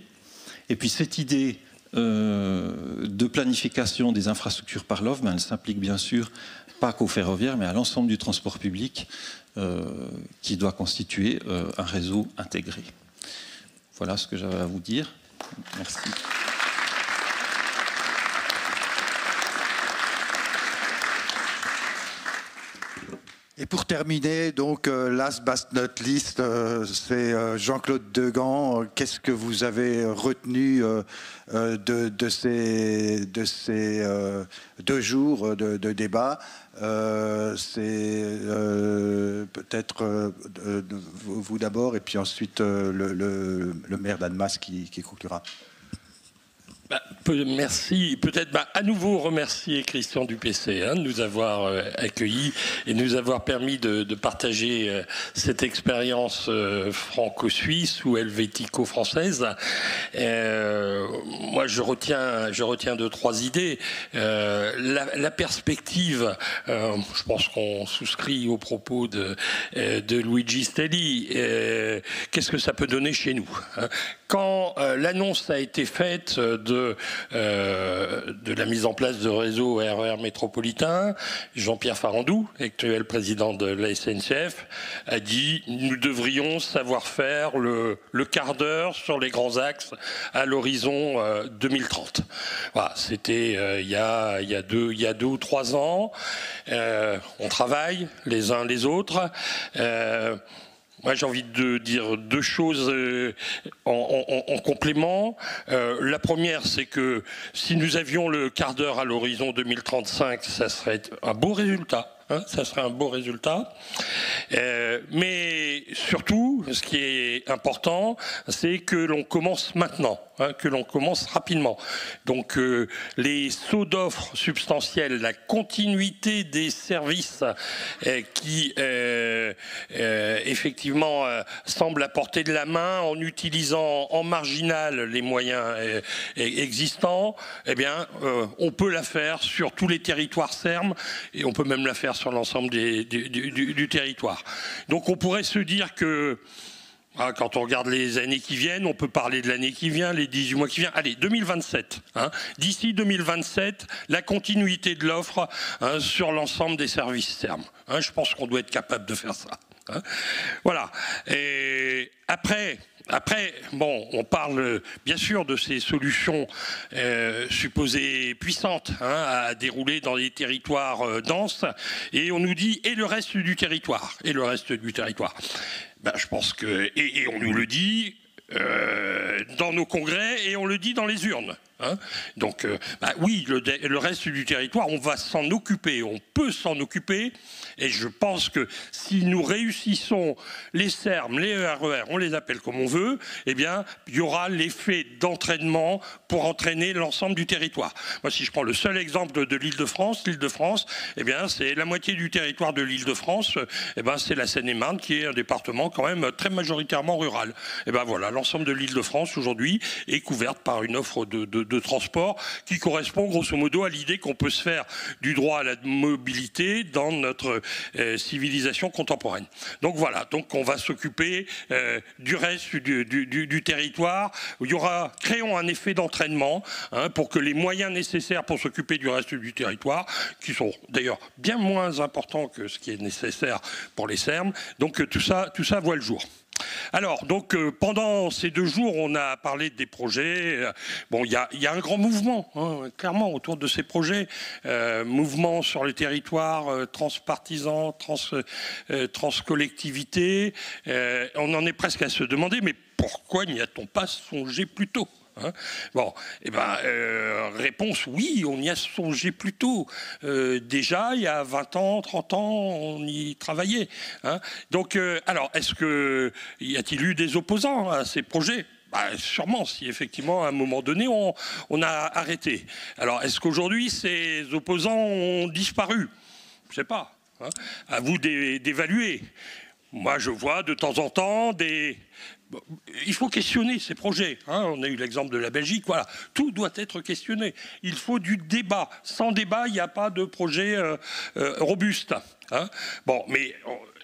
Et puis cette idée de planification des infrastructures par l'offre, elle s'applique bien sûr pas qu'au ferroviaire, mais à l'ensemble du transport public qui doit constituer un réseau intégré. Voilà ce que j'avais à vous dire. Merci. Et pour terminer, donc, last but not least, c'est Jean-Claude Degan. Qu'est-ce que vous avez retenu de ces 2 jours de débat? C'est peut-être vous d'abord, et puis ensuite le maire d'Annemasse qui conclura. Merci. Peut-être à nouveau remercier Christian Dupessé de nous avoir accueillis et nous avoir permis de partager cette expérience franco-suisse ou helvético-française. Moi, je retiens 2-3 idées. La perspective, je pense qu'on souscrit aux propos de Luigi Stelli. Qu'est-ce que ça peut donner chez nous, Quand l'annonce a été faite de la mise en place de réseau RER métropolitain, Jean-Pierre Farandou, actuel président de la SNCF, a dit « Nous devrions savoir faire le quart d'heure sur les grands axes à l'horizon 2030 ». Voilà, c'était il y a 2 ou 3 ans. On travaille les uns les autres. Moi, j'ai envie de dire 2 choses en complément. La première, c'est que si nous avions le quart d'heure à l'horizon 2035, ça serait un beau résultat. Ça serait un beau résultat. Mais surtout, ce qui est important, c'est que l'on commence maintenant, que l'on commence rapidement. Donc les sauts d'offres substantiels, la continuité des services qui effectivement semblent à portée de la main en utilisant en marginal les moyens existants, eh bien on peut la faire sur tous les territoires SERM et on peut même la faire sur l'ensemble du territoire. Donc on pourrait se dire que quand on regarde les années qui viennent, on peut parler de l'année qui vient, les 18 mois qui viennent. Allez, 2027. D'ici 2027, la continuité de l'offre sur l'ensemble des services SERM. Je pense qu'on doit être capable de faire ça. Voilà. Et après, bon, on parle bien sûr de ces solutions supposées puissantes à dérouler dans les territoires denses, et on nous dit et le reste du territoire, je pense que et on nous le dit dans nos congrès et on le dit dans les urnes. Donc oui, le reste du territoire, on va s'en occuper, on peut s'en occuper, et je pense que si nous réussissons les SERM, les RER, on les appelle comme on veut, eh bien, il y aura l'effet d'entraînement pour entraîner l'ensemble du territoire. Moi, si je prends le seul exemple de l'Île-de-France, eh bien, c'est la moitié du territoire de l'Île-de-France, eh bien, c'est la Seine-et-Marne qui est un département quand même très majoritairement rural. Et ben voilà, l'ensemble de l'Île-de-France aujourd'hui est couverte par une offre de transport qui correspond grosso modo à l'idée qu'on peut se faire du droit à la mobilité dans notre civilisation contemporaine. Donc voilà, donc on va s'occuper du reste du territoire. Il y aura, créons un effet d'entraînement pour que les moyens nécessaires pour s'occuper du reste du territoire, qui sont d'ailleurs bien moins importants que ce qui est nécessaire pour les SERM, donc tout ça voit le jour. Alors, donc, pendant ces 2 jours, on a parlé des projets. Bon, il y a un grand mouvement, clairement, autour de ces projets. Mouvement sur les territoires, transpartisan, transcollectivité. On en est presque à se demander, mais pourquoi n'y a-t-on pas songé plus tôt ? Bon, réponse, oui, on y a songé plus tôt. Déjà, il y a 20 ans, 30 ans, on y travaillait. Donc, alors, y a-t-il eu des opposants à ces projets ? Sûrement, si effectivement, à un moment donné, on a arrêté. Alors, est-ce qu'aujourd'hui, ces opposants ont disparu ? Je ne sais pas. hein. À vous d'évaluer. Moi, je vois de temps en temps des... Il faut questionner ces projets. Hein. On a eu l'exemple de la Belgique. Voilà. Tout doit être questionné. Il faut du débat. Sans débat, il n'y a pas de projet robuste. Hein. Bon, mais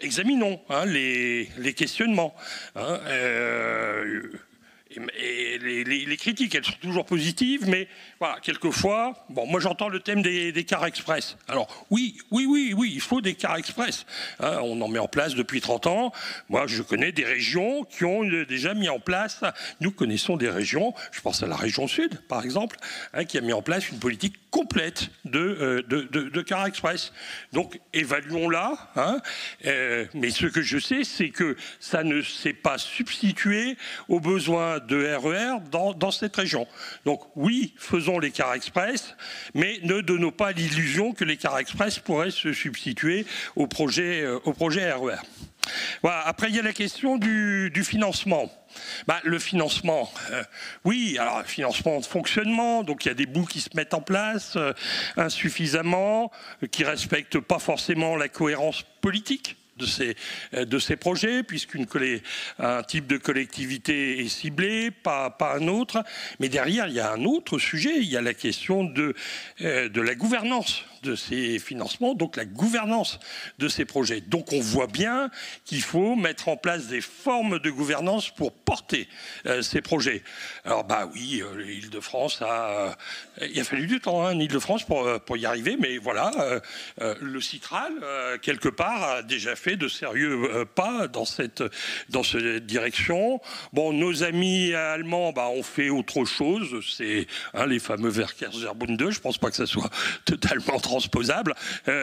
examinons hein, les questionnements. Hein. Et les critiques, elles sont toujours positives, mais voilà, quelquefois, bon, moi j'entends le thème des cars express. Alors oui, il faut des cars express. Hein, on en met en place depuis 30 ans. Moi, je connais des régions qui ont déjà mis en place, nous connaissons des régions, je pense à la région Sud, par exemple, hein, qui a mis en place une politique complète de cars express. Donc, évaluons-la. Hein, mais ce que je sais, c'est que ça ne s'est pas substitué aux besoins de RER dans cette région. Donc oui, faisons les cars express, mais ne donnons pas l'illusion que les cars express pourraient se substituer au projet RER. Voilà. Après, il y a la question du financement. Bah, le financement, oui, alors le financement de fonctionnement, donc il y a des bouts qui se mettent en place insuffisamment, qui ne respectent pas forcément la cohérence politique de ces projets, puisqu'un type de collectivité est ciblé, pas un autre. Mais derrière, il y a un autre sujet, il y a la question de la gouvernance de ces financements, donc la gouvernance de ces projets. Donc on voit bien qu'il faut mettre en place des formes de gouvernance pour porter ces projets. Alors bah oui, l'Île-de-France il a fallu du temps, hein, l'Île-de-France pour y arriver, mais voilà, le Citral, quelque part, a déjà fait de sérieux pas dans cette direction. Bon, nos amis allemands ont fait autre chose, c'est les fameux Verkehrsverbünde, je pense pas que ça soit totalement transposable.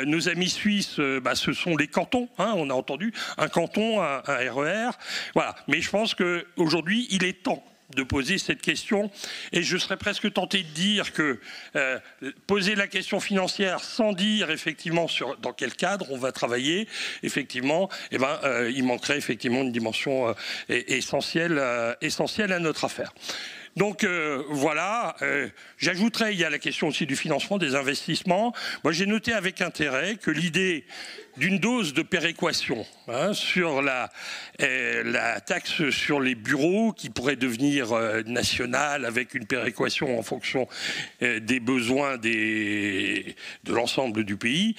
Nos amis suisses, ce sont les cantons, hein, on a entendu, un canton, un RER, voilà. Mais je pense qu'aujourd'hui, il est temps de poser cette question, et je serais presque tenté de dire que poser la question financière sans dire effectivement dans quel cadre on va travailler, effectivement, il manquerait effectivement une dimension essentielle à notre affaire. Donc voilà, j'ajouterais, il y a la question aussi du financement des investissements. Moi j'ai noté avec intérêt que l'idée d'une dose de péréquation sur la taxe sur les bureaux qui pourrait devenir nationale avec une péréquation en fonction des besoins de l'ensemble du pays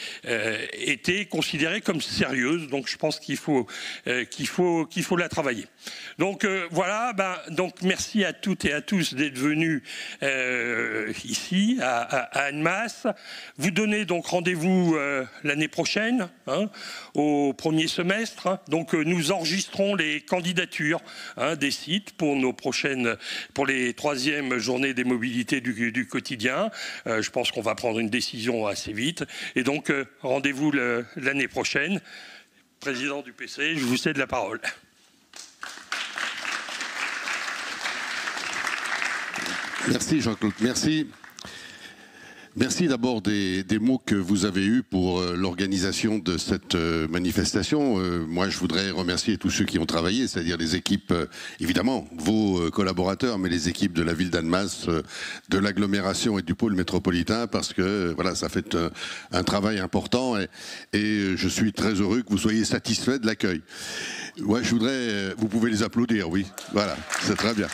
était considérée comme sérieuse. Donc je pense qu'il faut la travailler. Donc voilà, donc merci à toutes et à tous d'être venus ici à Annemasse. Vous donnez donc rendez-vous l'année prochaine. Au premier semestre. Donc nous enregistrons les candidatures des sites pour pour les 3e journées des mobilités du quotidien. Je pense qu'on va prendre une décision assez vite. Et donc rendez-vous l'année prochaine. Président du PC, je vous cède la parole. Merci Jean-Claude, merci. Merci d'abord des mots que vous avez eus pour l'organisation de cette manifestation. Moi, je voudrais remercier tous ceux qui ont travaillé, c'est-à-dire les équipes, évidemment, vos collaborateurs, mais les équipes de la ville d'Annemasse, de l'agglomération et du pôle métropolitain, parce que voilà, ça fait un travail important et je suis très heureux que vous soyez satisfaits de l'accueil. Ouais, je voudrais, vous pouvez les applaudir, oui, voilà, c'est très bien.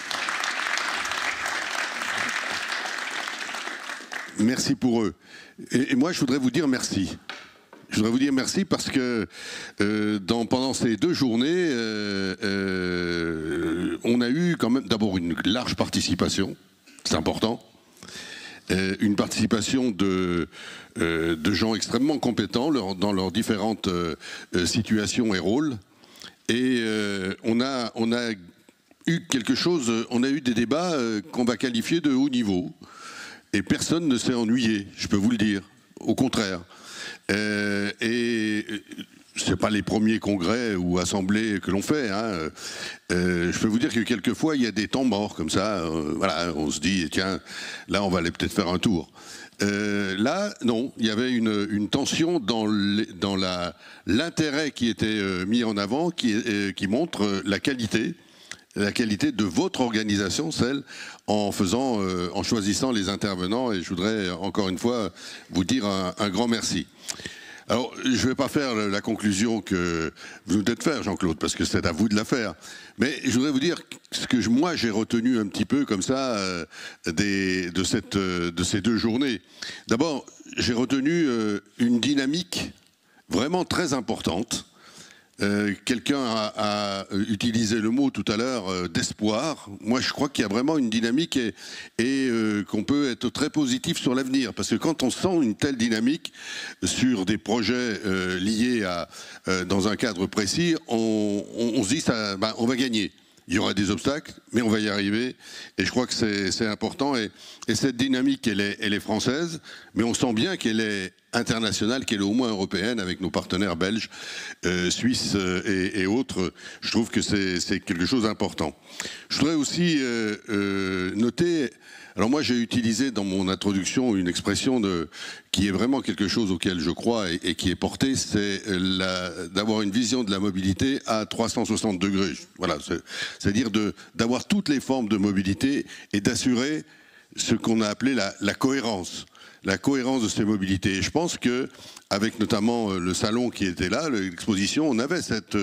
Merci pour eux. Et moi, je voudrais vous dire merci. Je voudrais vous dire merci parce que pendant ces 2 journées, on a eu quand même d'abord une large participation, c'est important, une participation de gens extrêmement compétents dans leurs différentes situations et rôles. Et on a eu quelque chose, on a eu des débats qu'on va qualifier de haut niveau. Et personne ne s'est ennuyé, je peux vous le dire, au contraire. Et ce n'est pas les premiers congrès ou assemblées que l'on fait. Hein. Je peux vous dire que quelquefois, il y a des temps morts comme ça. Voilà, on se dit, tiens, là, on va aller peut-être faire un tour. Là, non, il y avait une tension dans l'intérêt qui était mis en avant, qui montre la qualité de votre organisation, celle en choisissant les intervenants. Et je voudrais encore une fois vous dire un grand merci. Alors, je ne vais pas faire la conclusion que vous venez de faire, Jean-Claude, parce que c'est à vous de la faire. Mais je voudrais vous dire ce que moi j'ai retenu un petit peu comme ça de ces 2 journées. D'abord, j'ai retenu une dynamique vraiment très importante. Quelqu'un a utilisé le mot tout à l'heure d'espoir. Moi, je crois qu'il y a vraiment une dynamique et qu'on peut être très positif sur l'avenir. Parce que quand on sent une telle dynamique sur des projets liés dans un cadre précis, on se dit ça, on va gagner. Il y aura des obstacles, mais on va y arriver. Et je crois que c'est important. Et cette dynamique, elle est française, mais on sent bien qu'elle est internationale, qu'elle est au moins européenne, avec nos partenaires belges, suisses et autres. Je trouve que c'est quelque chose d'important. Je voudrais aussi noter... Alors moi, j'ai utilisé dans mon introduction une expression qui est vraiment quelque chose auquel je crois et qui est portée, c'est d'avoir une vision de la mobilité à 360 degrés. Voilà, c'est-à-dire d'avoir toutes les formes de mobilité et d'assurer ce qu'on a appelé la cohérence de ces mobilités. Et je pense que avec notamment le salon qui était là, l'exposition, on avait cette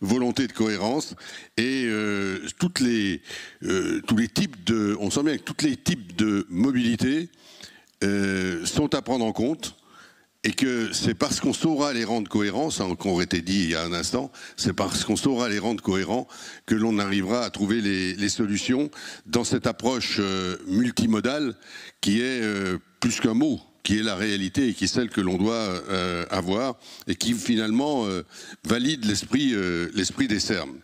volonté de cohérence et tous les types on sent bien que tous les types de mobilité sont à prendre en compte et que c'est parce qu'on saura les rendre cohérents, ça qu'on aurait été dit il y a un instant, c'est parce qu'on saura les rendre cohérents que l'on arrivera à trouver les solutions dans cette approche multimodale qui est plus qu'un mot, qui est la réalité et qui est celle que l'on doit avoir et qui finalement valide l'esprit des Sermes.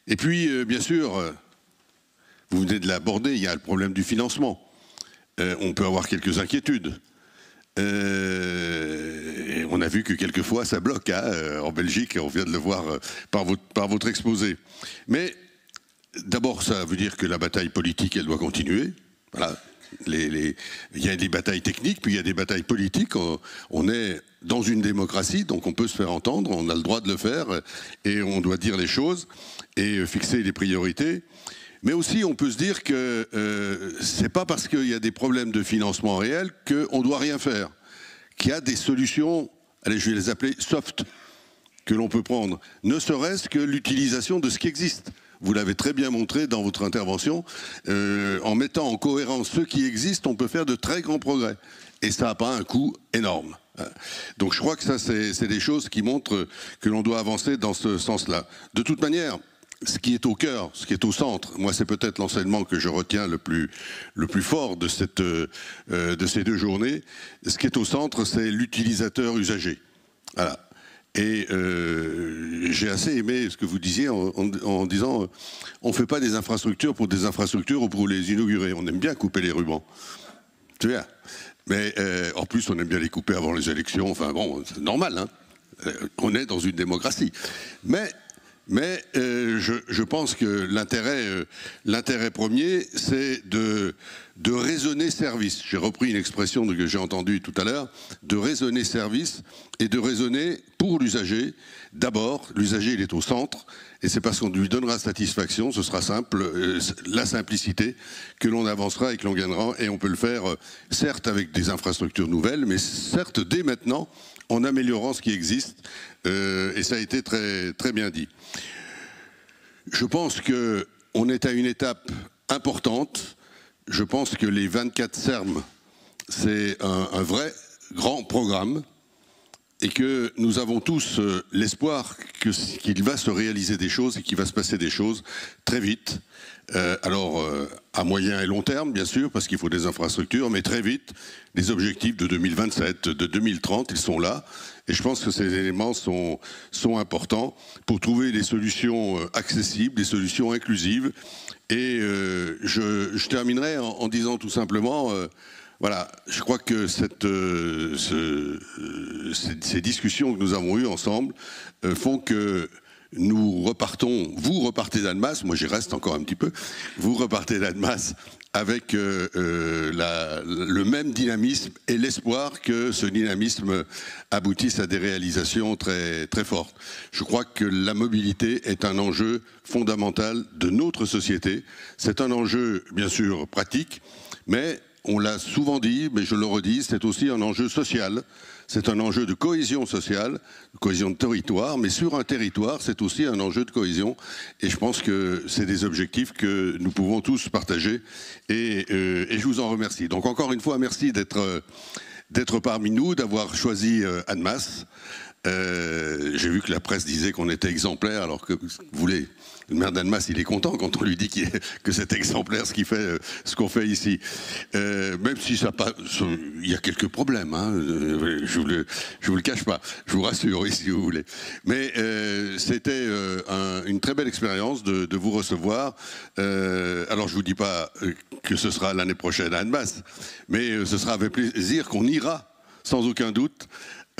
Et puis, bien sûr, vous venez de l'aborder, il y a le problème du financement. On peut avoir quelques inquiétudes. Et on a vu que quelquefois ça bloque en Belgique, on vient de le voir par votre exposé. Mais d'abord, ça veut dire que la bataille politique, elle doit continuer. Voilà. Il y a des batailles techniques, puis il y a des batailles politiques. On est dans une démocratie, donc on peut se faire entendre, on a le droit de le faire, et on doit dire les choses et fixer les priorités. Mais aussi, on peut se dire que c'est pas parce qu'il y a des problèmes de financement réels qu'on doit rien faire. Qu'il y a des solutions, allez, je vais les appeler soft, que l'on peut prendre. Ne serait-ce que l'utilisation de ce qui existe. Vous l'avez très bien montré dans votre intervention. En mettant en cohérence ce qui existe, on peut faire de très grands progrès. Et ça n'a pas un coût énorme. Donc je crois que ça, c'est des choses qui montrent que l'on doit avancer dans ce sens-là. De toute manière, ce qui est au cœur, ce qui est au centre, moi c'est peut-être l'enseignement que je retiens le plus fort de ces 2 journées. Ce qui est au centre, c'est l'utilisateur usager. Voilà. Et j'ai assez aimé ce que vous disiez en disant on ne fait pas des infrastructures pour des infrastructures ou pour les inaugurer. On aime bien couper les rubans. C'est bien. Mais en plus, on aime bien les couper avant les élections. Enfin bon, c'est normal. Hein. On est dans une démocratie. Mais je pense que l'intérêt premier, c'est de raisonner service. J'ai repris une expression que j'ai entendue tout à l'heure, de raisonner service et de raisonner pour l'usager. D'abord, l'usager, il est au centre, et c'est parce qu'on lui donnera satisfaction, ce sera simple, la simplicité, que l'on avancera et que l'on gagnera. Et on peut le faire, certes, avec des infrastructures nouvelles, mais certes, dès maintenant, en améliorant ce qui existe, et ça a été très, très bien dit. Je pense qu'on est à une étape importante. Je pense que les 24 Sermes, c'est un vrai grand programme et que nous avons tous l'espoir qu'il va se réaliser des choses et qu'il va se passer des choses très vite. À moyen et long terme, bien sûr, parce qu'il faut des infrastructures, mais très vite, les objectifs de 2027, de 2030, ils sont là. Et je pense que ces éléments sont importants pour trouver des solutions accessibles, des solutions inclusives. Et je terminerai en disant tout simplement, voilà, je crois que ces discussions que nous avons eues ensemble font que nous repartons, vous repartez d'Annemasse, moi j'y reste encore un petit peu, vous repartez d'Annemasse avec le même dynamisme et l'espoir que ce dynamisme aboutisse à des réalisations très, très fortes. Je crois que la mobilité est un enjeu fondamental de notre société. C'est un enjeu, bien sûr, pratique, mais on l'a souvent dit, mais je le redis, c'est aussi un enjeu social. C'est un enjeu de cohésion sociale, de cohésion de territoire, mais sur un territoire, c'est aussi un enjeu de cohésion. Et je pense que c'est des objectifs que nous pouvons tous partager. Et je vous en remercie. Donc encore une fois, merci d'être parmi nous, d'avoir choisi Annemasse. J'ai vu que la presse disait qu'on était exemplaire, alors que vous voulez... Le maire d'Annemasse, il est content quand on lui dit que c'est exemplaire ce ce qu'on fait ici. Même si il y a quelques problèmes, hein, je vous le cache pas, je vous rassure, oui, si vous voulez. Mais c'était une très belle expérience de vous recevoir. Alors je vous dis pas que ce sera l'année prochaine à Annemasse, mais ce sera avec plaisir qu'on ira, sans aucun doute.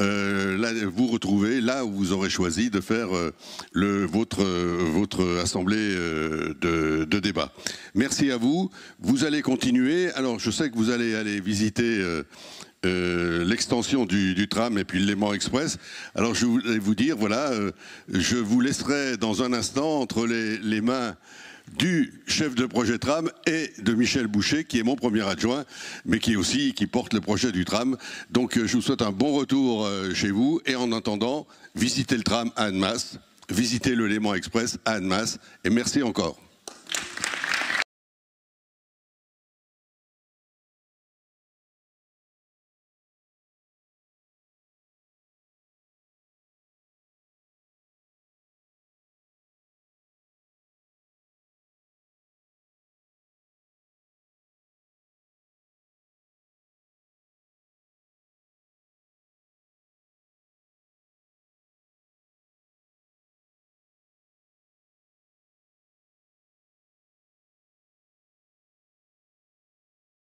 Là, vous retrouvez là où vous aurez choisi de faire votre assemblée de débat. Merci à vous. Vous allez continuer. Alors, je sais que vous allez aller visiter l'extension du tram et puis le Léman Express. Alors, je voulais vous dire, voilà, je vous laisserai dans un instant entre les mains du chef de projet tram et de Michel Boucher, qui est mon premier adjoint, mais qui porte le projet du tram. Donc je vous souhaite un bon retour chez vous, et en attendant, visitez le tram à Annemasse, visitez le Léman Express à Annemasse, et merci encore.